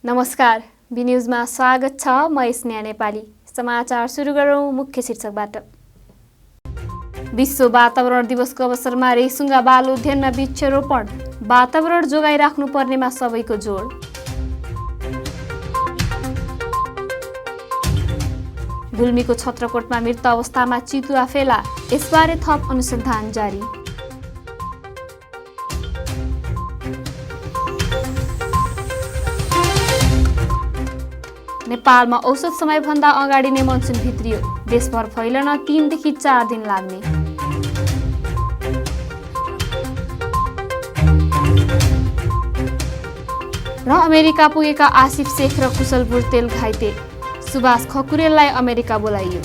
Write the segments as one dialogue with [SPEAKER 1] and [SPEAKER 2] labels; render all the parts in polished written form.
[SPEAKER 1] नमस्कार, बी न्यूजमा स्वागत छ। म स्नेहा नेपाली। समाचार सुरु गरौँ मुख्य शीर्षकबाट। विश्व वातावरण दिवसको अवसरमा रेसुङ्गा बाल उद्यानमा वृक्षारोपण, वातावरण जोगाइराख्नु पर्नेमा सबैको जोड। गुल्मीको छत्रकोटमा मृत अवस्थामा चितुवा फेला, यसबारे थप अनुसन्धान जारी। नेपालमा औसत समयभन्दा अगाडि नै मनसुन भित्रियो, देशभर फैलन 3 देखि 4 दिन लाग्ने। र अमेरिका पुगेका आसिफ शेख र कुशल बुर्तेल घाइते, सुभाष खकुरेललाई अमेरिका बोलाइयो।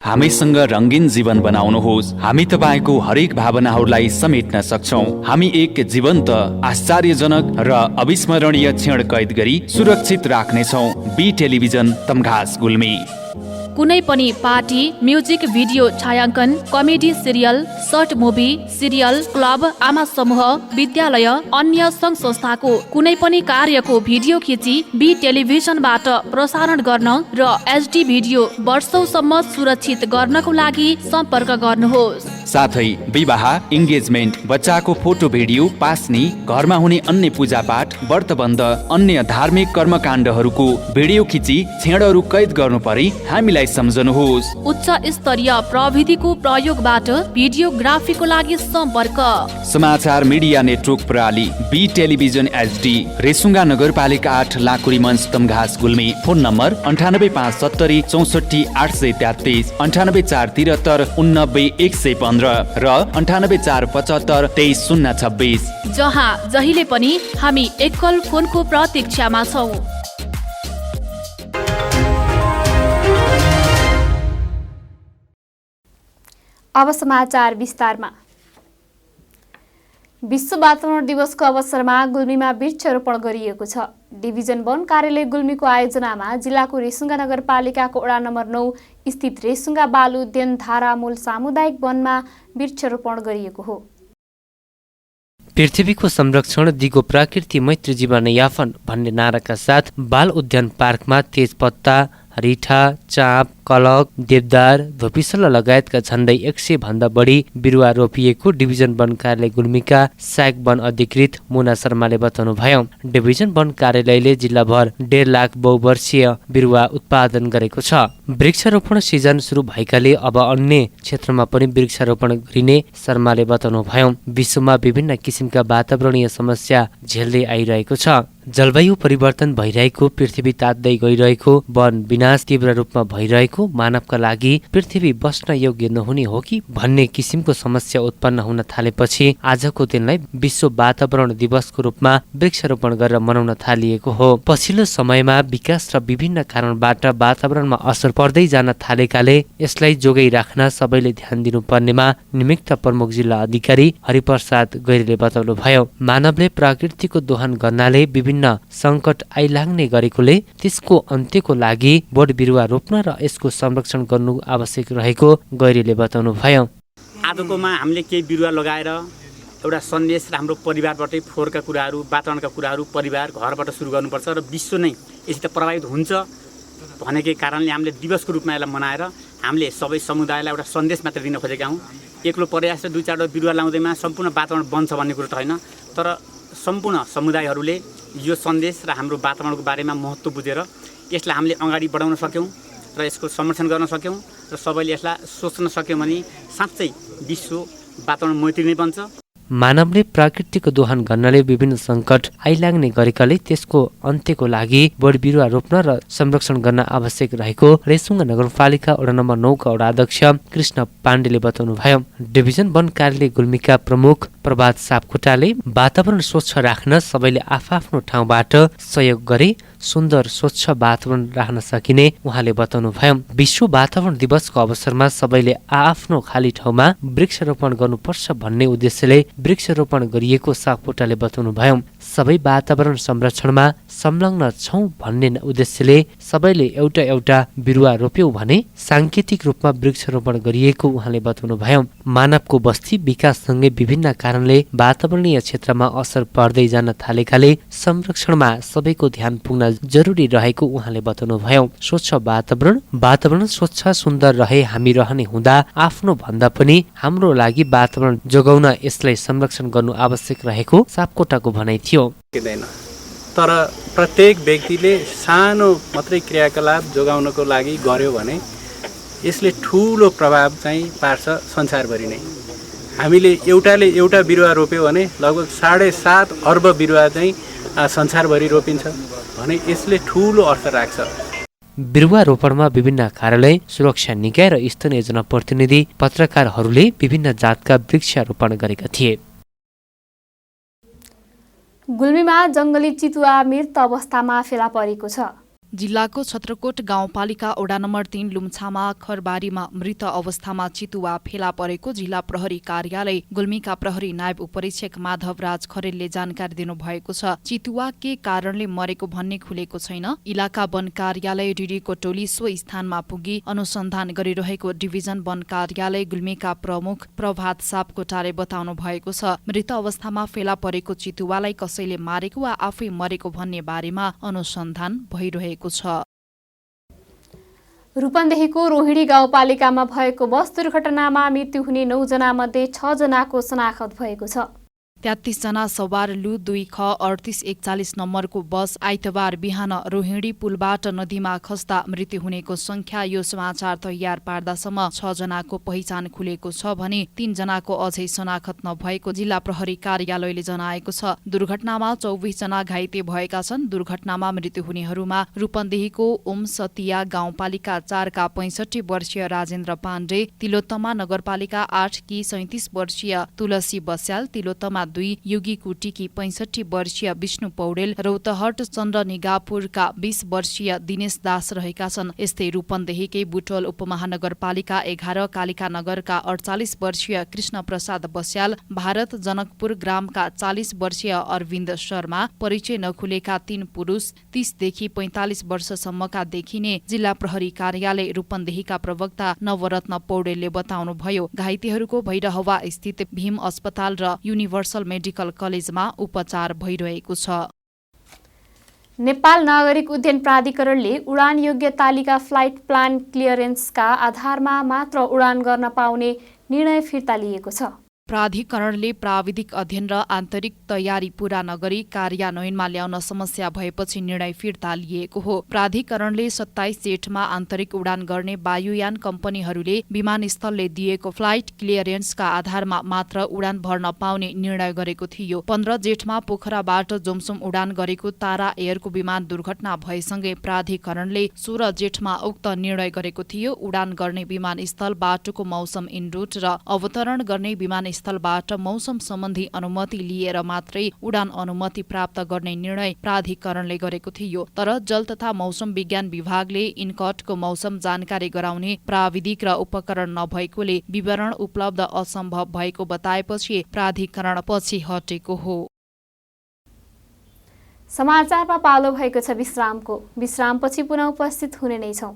[SPEAKER 2] हामीसँग रंगीन जीवन बनाउनुहोस्। हामी तपाईको हरेक भावनाहरूलाई समेट्न सक्छौं। हामी एक जीवन्त, आश्चर्यजनक र अविस्मरणीय क्षण कैद गरी सुरक्षित राख्नेछौं। B television, Tamghas, Gulmi.
[SPEAKER 3] कुनै पनि पार्टी, म्युजिक भिडियो छायाङ्कन, comedy serial, short movie, serial, club, आमा समूह, विद्यालय, अन्य सङ्घ संस्थाको कुनै पनि कार्यको भिडियो खिची बी टेलिभिजनबाट प्रसारण गर्न र एचडी भिडियो वर्षौसम्म सुरक्षित गर्नको लागि सम्पर्क गर्नुहोस्।
[SPEAKER 2] साथै विवाह, इन्गेजमेन्ट, बच्चाको फोटो भिडियो, पास्नी, घरमा हुने अन्य पूजापाठ, व्रतबन्ध, अन्य धार्मिक कर्मकाण्डहरूको भिडियो खिची क्षणहरू कैद गर्नु परे हामीलाई सम्झनुहोस्।
[SPEAKER 3] उच्च स्तरीय प्रविधिको प्रयोगबाट भिडियोग्राफीको लागि सम्पर्क।
[SPEAKER 2] समाचार मिडिया नेटवर्क प्रणाली, बी टेलिभिजन एचडी, रेसुङ्गा नगरपालिका 8, लाकुरी मञ्च, तमघास, गुल्मी। फोन नम्बर 9857 64 833, 98473 89 115 र 98475 23026,
[SPEAKER 3] जहाँ जहिले पनि हामी एकल फोनको प्रतीक्षामा छौं।
[SPEAKER 1] अब समाचार विस्तारमा। विश्व वातावरण दिवसको अवसरमा गुल्मीमा वृक्षारोपण गरिएको छ। डिभिजन वन कार्यालय गुल्मीको आयोजनामा जिल्लाको रेसुङ्गा नगरपालिकाको वडा नम्बर 9 स्थित रेसुङ्गा बाल उद्यान धारामूल सामुदायिक वनमा वृक्षारोपण गरिएको हो।
[SPEAKER 4] पृथ्वीको संरक्षण दिगो प्रकृति मैत्री जीवनयापन भन्ने नाराका साथ बाल उद्यान पार्कमा तेजपत्ता, रिठा, चाँप, कलक, देवदार, धोपिसल्ला लगायतका झण्डै 100 भन्दा बढी बिरुवा रोपिएको डिभिजन वन कार्यालय गुल्मीका सहायक वन अधिकृत मुना शर्माले बताउनु भयो। डिभिजन वन कार्यालयले जिल्लाभर 1.5 लाख बहुवर्षीय बिरुवा उत्पादन गरेको छ। वृक्षारोपण सिजन सुरु भएकाले अब अन्य क्षेत्रमा पनि वृक्षारोपण गरिने शर्माले बताउनु भयो। विश्वमा विभिन्न किसिमका वातावरणीय समस्या झेल्दै आइरहेको छ। जलवायु परिवर्तन भइरहेको, पृथ्वी तात्दै गइरहेको, वन विनाश तीव्र रूपमा भइरहेको, मानवका लागि पृथ्वी बस्न योग्य नहुने हो कि भन्ने किसिमको समस्या उत्पन्न हुन थालेपछि आजको दिनलाई विश्व वातावरण दिवसको रूपमा वृक्षारोपण गरेर मनाउन थालिएको हो। पछिल्लो समयमा विकास र विभिन्न कारणबाट वातावरणमा असर पर्दै जान थालेकाले यसलाई जोगाइ राख्न सबैले ध्यान दिनुपर्नेमा निमित्त प्रमुख जिल्ला अधिकारी हरिप्रसाद गैरीले बताउनु भयो। मानवले प्रकृतिको दोहन गर्नाले विभिन्न संकट आइलाग्ने गरेकोले त्यसको अन्त्यको लागि बोट बिरुवा रोप्न र यसको संरक्षण गर्नु आवश्यक रहेको गैरीले बताउनु भयो।
[SPEAKER 5] आजकोमा हामीले केही बिरुवा लगाएर एउटा सन्देश र हाम्रो परिवारबाटै फोहोरका कुराहरू, वातावरणका कुराहरू परिवार घरबाट सुरु गर्नुपर्छ र विश्व नै यसबाट प्रभावित हुन्छ भनेकै कारणले हामीले दिवसको रूपमा यसलाई मनाएर हामीले सबै समुदायलाई एउटा सन्देश मात्र दिन खोजेका हौँ। एक्लो प्रयास र 2-4 बिरुवा लाउँदैमा सम्पूर्ण वातावरण बन्छ भन्ने कुरो त होइन, तर सम्पूर्ण समुदायहरूले यो सन्देश र हाम्रो वातावरणको बारेमा महत्त्व बुझेर यसलाई हामीले अगाडि बढाउन सक्यौँ र यसको संरक्षण गर्न सक्यौँ र सबैले यसलाई सोच्न सक्यौँ भने साँच्चै विश्व वातावरण मैत्री नै बन्छ।
[SPEAKER 4] मानवले प्रकृतिको दोहन गर्नाले विभिन्न संकट आइलाग्ने गरेकाले त्यसको अन्त्यको लागि बोट बिरुवा रोप्न र संरक्षण गर्न आवश्यक रहेको रेसुङ्गा नगरपालिका वडा नम्बर 9 का वडा अध्यक्ष कृष्ण पाण्डेले बताउनु भयो। डिभिजन वन कार्यालय गुल्मीका प्रमुख प्रभात सापकोटाले वातावरण स्वच्छ राख्न सबैले आफ्नो ठाउँबाट सहयोग गरे सुन्दर स्वच्छ वातावरण राख्न सकिने उहाँले बताउनु भयो। विश्व वातावरण दिवसको अवसरमा सबैले आफ्नो खाली ठाउँमा वृक्षारोपण गर्नुपर्छ भन्ने उद्देश्यले वृक्षारोपण गरिएको सापकोटाले बताउनु भयो। सबै वातावरण संरक्षणमा संलग्न छौं भन्ने उद्देश्यले सबैले एउटा एउटा बिरुवा रोप्यौं भने सांकेतिक रूपमा वृक्षारोपण गरिएको उहाँले बताउनुभयो। मानवको बस्ती विकाससँगै विभिन्न कारणले वातावरणीय क्षेत्रमा असर पर्दै जान थालेकाले संरक्षणमा सबैको ध्यान पुग्न जरुरी रहेको उहाँले बताउनुभयो। स्वच्छ वातावरण स्वच्छ सुन्दर रहे हामी रहने हुँदा आफ्नो भन्दा पनि हाम्रो लागि वातावरण जोगाउन यसलाई संरक्षण गर्नु आवश्यक रहेको सापकोटाको भनाइ थियो।
[SPEAKER 6] तर प्रत्येक व्यक्तिले सानो मात्रै क्रियाकलाप जोगाउनको लागि गर्यो भने यसले ठुलो प्रभाव चाहिँ पार्छ संसारभरि नै। हामीले एउटा बिरुवा रोप्यो भने लगभग 7.5 अर्ब बिरुवा चाहिँ संसारभरि रोपिन्छ भने यसले ठुलो अर्थ राख्छ।
[SPEAKER 4] बिरुवा रोपणमा विभिन्न कार्यालय, सुरक्षा निकाय र स्थानीय जनप्रतिनिधि, पत्रकारहरूले विभिन्न जातका वृक्षारोपण गरेका थिए।
[SPEAKER 1] गुल्मीमा जंगली चितुवा मृत अवस्थामा फेला परेको छ।
[SPEAKER 3] जिल्लाको छत्रकोट गाउँपालिका वडा नम्बर 3 लुम्छामा खरबारीमा मृत अवस्थामा चितुवा फेला परेको जिल्ला प्रहरी कार्यालय गुल्मीका प्रहरी नायब उपरीक्षक माधव राज खरेलले जानकारी दिनुभएको छ। चितुवा के कारणले मरेको भन्ने खुलेको छैन। इलाका वन कार्यालय डिडीको टोली सो स्थानमा पुगी अनुसन्धान गरिरहेको डिभिजन वन कार्यालय गुल्मीका प्रमुख प्रभात सापकोटाले बताउनु भएको छ। मृत अवस्थामा फेला परेको चितुवालाई कसैले मारेको वा आफै मरेको भन्ने बारेमा अनुसन्धान भइरहेको छ।
[SPEAKER 1] रूपन्देहीको रोहिणी गाउँपालिकामा भएको बस दुर्घटनामा मृत्यु हुने 9 जना मध्ये 6 जनाको शनाखत भएको छ।
[SPEAKER 3] 33 जना सवार लु 2 ख 3841 नम्बरको बस आइतबार बिहान रोहिणी पुलबाट नदीमा खस्दा मृत्यु हुनेको संख्या यो समाचार तयार पार्दासम्म 6 जनाको पहिचान खुलेको छ भने 3 जनाको अझै शनाखत नभएको जिल्ला प्रहरी कार्यालयले जनाएको छ। दुर्घटनामा 24 जना घाइते भएका छन्। दुर्घटनामा मृत्यु हुनेहरूमा रूपन्देहीको ओम सतिया गाउँपालिका 4 का 65 वर्षीय राजेन्द्र पाण्डे, तिलोत्तमा नगरपालिका 8 की 37 वर्षीय तुलसी बस्याल, तिलोत्तमा 2 युगी कुटीकी 65 वर्षीय विष्णु पौडेल, रौतहट चन्द्रनिगापुरका 20 वर्षीय दिनेश दास रहेका छन्। यस्तै रूपन्देहीकै बुटोल उपमहानगरपालिका 11 कालिका नगरका 48 वर्षीय कृष्ण प्रसाद बस्याल, भारत जनकपुर ग्रामका 40 वर्षीय अरविन्द शर्मा, परिचय नखुलेका 3 पुरुष 30 देखि 45 वर्षसम्मका देखिने जिल्ला प्रहरी कार्यालय रूपन्देहीका प्रवक्ता नवरत्न पौडेलले बताउनुभयो। घाइतेहरूको भैरहवा स्थित भीम अस्पताल र युनिभर्सल मेडिकल कलेजमा उपचार भइरहेको छ।
[SPEAKER 1] नेपाल नागरिक उड्डयन प्राधिकरणले उडान योग्य तालिका फ्लाइट प्लान क्लियरेन्सका आधारमा मात्र उडान गर्न पाउने निर्णय फिर्ता लिएको छ।
[SPEAKER 3] प्राधिकरणले प्राविधिक अध्ययन र आन्तरिक तयारी पूरा नगरी कार्यान्वयनमा ल्याउन समस्या भएपछि निर्णय फिर्ता लिएको हो। प्राधिकरणले 27 जेठमा आन्तरिक उडान गर्ने वायुयान कम्पनीहरूले विमानस्थलले दिएको फ्लाइट क्लियरेन्सका आधारमा मात्र उडान भर्न पाउने निर्णय गरेको थियो। 15 जेठमा पोखराबाट जोमसोम उडान गरेको तारा एयरको विमान दुर्घटना भएसँगै प्राधिकरणले 16 जेठमा उक्त निर्णय गरेको थियो। उडान गर्ने विमानस्थल, बाटोको मौसम इनरुट र अवतरण गर्ने विमानस्थलबाट मौसम सम्बन्धी अनुमति लिएर मात्रै उडान अनुमति प्राप्त गर्ने निर्णय प्राधिकरणले गरेको थियो। तर जल तथा मौसम विज्ञान विभागले इनकटको मौसम जानकारी गराउने प्राविधिक र उपकरण नभएकोले विवरण उपलब्ध असम्भव भएको बताएपछि प्राधिकरण पछि हटेको हो।
[SPEAKER 1] समाचारमा पालो भएको छ विश्रामको। विश्रामपछि पुनः उपस्थित हुने नै छौं।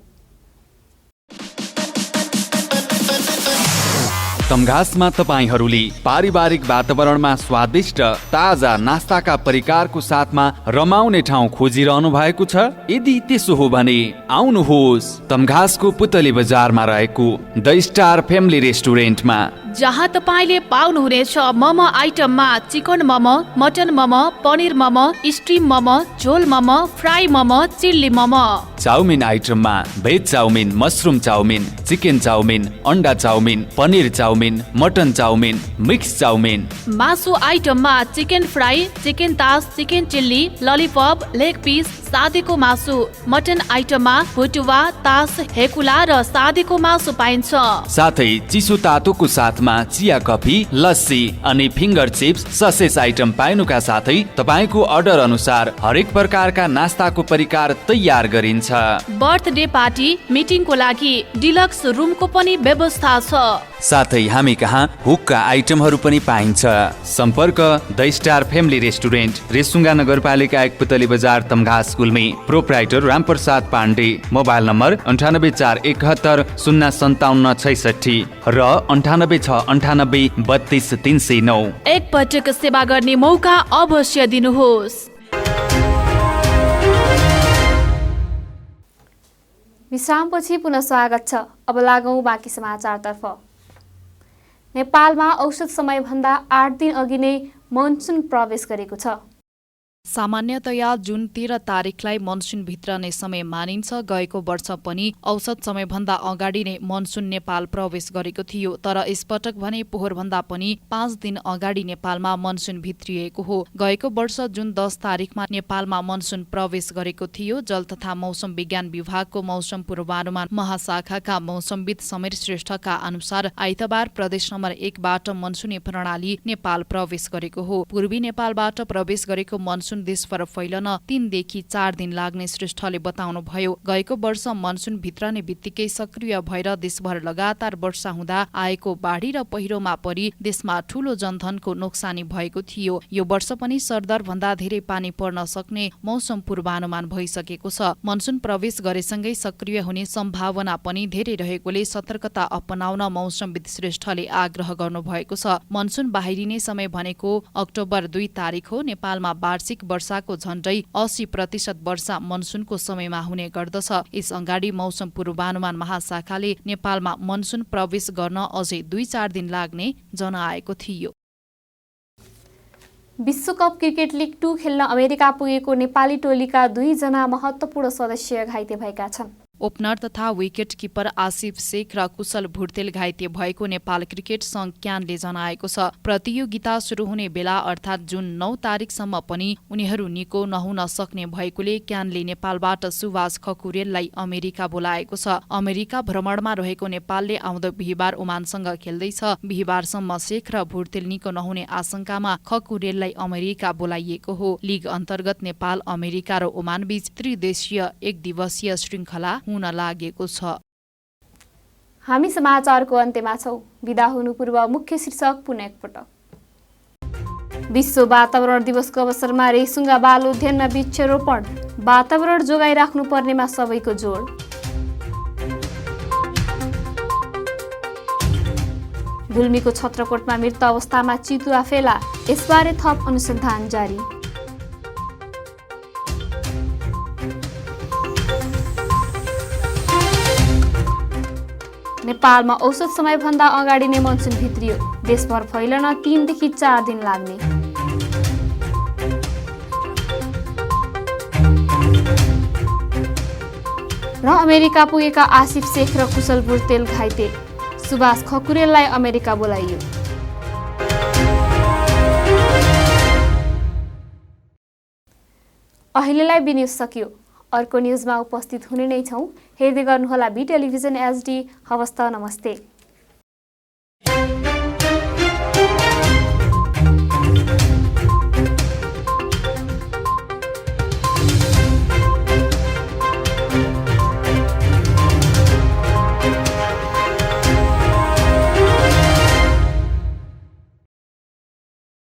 [SPEAKER 2] तमघासमा तपाईहरूले पारिवारिक वातावरणमा स्वादिष्ट ताजा नास्ताका परिकारको साथमा रमाउने ठाउँ खोजिरहनु भएको छ? यदि त्यसो हो भने आउनुहोस् तमघासको पुतली बजारमा रहेको द स्टार फ्यामिली रेस्टुरेन्टमा,
[SPEAKER 3] जहाँ तपाईँले पाउनुहुनेछ मोमो आइटममा chicken momo, mutton momo, paneer momo, steam momo, jhol momo, fry momo, chilli momo.
[SPEAKER 2] Chowmein आइटममा veg chowmein, mushroom chowmein, chicken chowmein, अन्डा चाउमिन, पनिर चाउमिन, मटन चाउमिन, मिक्स चाउमिन।
[SPEAKER 3] मासु आइटममा chicken fry, chicken taas, chicken chilli, lollipop, leg piece, सादीको मासु। मटन आइटममा भुटुवा, तास, हेकुला र सादीको मासु पाइन्छ।
[SPEAKER 2] साथै चिसो तातोको साथमा कपमा चिया कफी, लस्सी अनि फिङ्गर चिप्स, ससेज आइटम पाइनुका साथै तपाईँको अर्डर अनुसार हरेक प्रकारका नास्ताको परिकार तयार गरिन्छ।
[SPEAKER 3] बर्थडे पार्टी, मिटिङको लागि डिलक्स रुमको पनि व्यवस्था छ।
[SPEAKER 2] साथै हामी कहाँ हुक्का आइटमहरू पनि पाइन्छ। सम्पर्क the star family restaurant, Resunga नगरपालिका 1 Putali Bazar, Tamghas Gulmi. Proprietor Ramprasad Pande. Mobile number 9841705766 र 9869832309।
[SPEAKER 3] एक पटक सेवा गर्ने मौका अवश्य दिनुहोस्।
[SPEAKER 1] विश्रामपछि पुनः स्वागत छ। अब लागौँ बाँकी समाचारतर्फ। नेपालमा औसत समयभन्दा 8 दिन अघि नै मनसुन प्रवेश गरेको छ।
[SPEAKER 7] सामान्यतया जुन 13 तारिखलाई मनसुन भित्रने समय मानिन्छ। गएको वर्ष पनि औसत समयभन्दा अगाडि नै मनसुन नेपाल प्रवेश गरेको थियो। तर यसपटक भने पोहोरभन्दा पनि 5 दिन अगाडि नेपालमा मनसुन भित्रिएको हो। गएको वर्ष जुन 10 तारिखमा नेपालमा मनसुन प्रवेश गरेको थियो। जल तथा मौसम विज्ञान विभागको मौसम पूर्वानुमान महाशाखाका मौसमविद समीर श्रेष्ठका अनुसार आइतबार प्रदेश नम्बर 1 बाट मनसुनी प्रणाली नेपाल प्रवेश गरेको हो। पूर्वी नेपालबाट प्रवेश गरेको मनसुन देशभर फैलन 3 देखि 4 दिन लाग्ने श्रेष्ठले बताउनुभयो। गएको वर्ष मनसुन भित्रने बित्तिकै सक्रिय भएर देशभर लगातार वर्षा हुँदा आएको बाढी र पहिरोमा परि देशमा ठूलो जनधनको नोक्सानी भएको थियो। यो वर्ष पनि सरदर भन्दा धेरै पानी पर्न सक्ने मौसम पूर्वानुमान भइसकेको छ। मनसुन प्रवेश गरेसँगै सक्रिय हुने सम्भावना पनि धेरै रहेकोले सतर्कता अपनाउन मौसमविद श्रेष्ठले आग्रह गर्नुभएको छ। मनसुन बाहिरिने समय भनेको अक्टोबर 2 तारिक हो। नेपालमा वार्षिक वर्षाको झण्डै 80% वर्षा मनसुनको समयमा हुने गर्दछ। यस अगाडि मौसम पूर्वानुमान महाशाखाले नेपालमा मनसुन प्रवेश गर्न अझै 2-4 दिन लाग्ने जनाएको थियो।
[SPEAKER 1] विश्वकप क्रिकेट लिग 2 खेल्न अमेरिका पुगेको नेपाली टोलीका 2 जना महत्त्वपूर्ण सदस्य घाइते भएका छन्।
[SPEAKER 7] ओपनर तथा विकेट किपर आसिफ शेख र कुशल भुर्तेल घाइते भएको नेपाल क्रिकेट संघ क्यानले जनाएको छ। प्रतियोगिता सुरु हुने बेला अर्थात् जुन 9 तारिकसम्म पनि उनीहरू निको नहुन सक्ने भएकोले क्यानले नेपालबाट सुभाष खकुरेललाई अमेरिका बोलाएको छ। अमेरिका भ्रमणमा रहेको नेपालले आउँदो बिहिबार ओमानसँग खेल्दैछ। बिहिबारसम्म शेख र भुर्तेल निको नहुने आशंकामा खकुरेललाई अमेरिका बोलाइएको हो। लिग अन्तर्गत नेपाल, अमेरिका र ओमान बीच त्रिदेशीय 1 दिवसीय श्रृङ्खला हुन लागेको छ।
[SPEAKER 1] हामी समाचारको अन्त्यमा छौं। बिदा हुनु पूर्व मुख्य शीर्षक पुनः एकपटक। विश्व वातावरण दिवसको अवसरमा रेसुङ्गा बाल उद्यानमा वृक्षरोपण, वातावरण जोगाइराख्नु पर्नेमा सबैको जोड। गुल्मीको छत्रकोटमा मृत अवस्थामा चितुवा फेला, यसबारे थप अनुसन्धान जारी। नेपालमा औसत समयभन्दा अगाडि नै मनसुन भित्रियो। देशभर फैलन 3 देखि 4 दिन लाग्ने। र अमेरिका पुगेका आसिफ शेख र कुशल भुर्तेल घाइते, सुभाष खकुरेललाई अमेरिका बोलाइयो। अहिलेलाई बी न्यूज सकियो। अर्को न्यूजमा उपस्थित हुने नै छौं। हेर्दै गर्नुहोला बी टेलिभिजन HD। हवस् त, नमस्ते।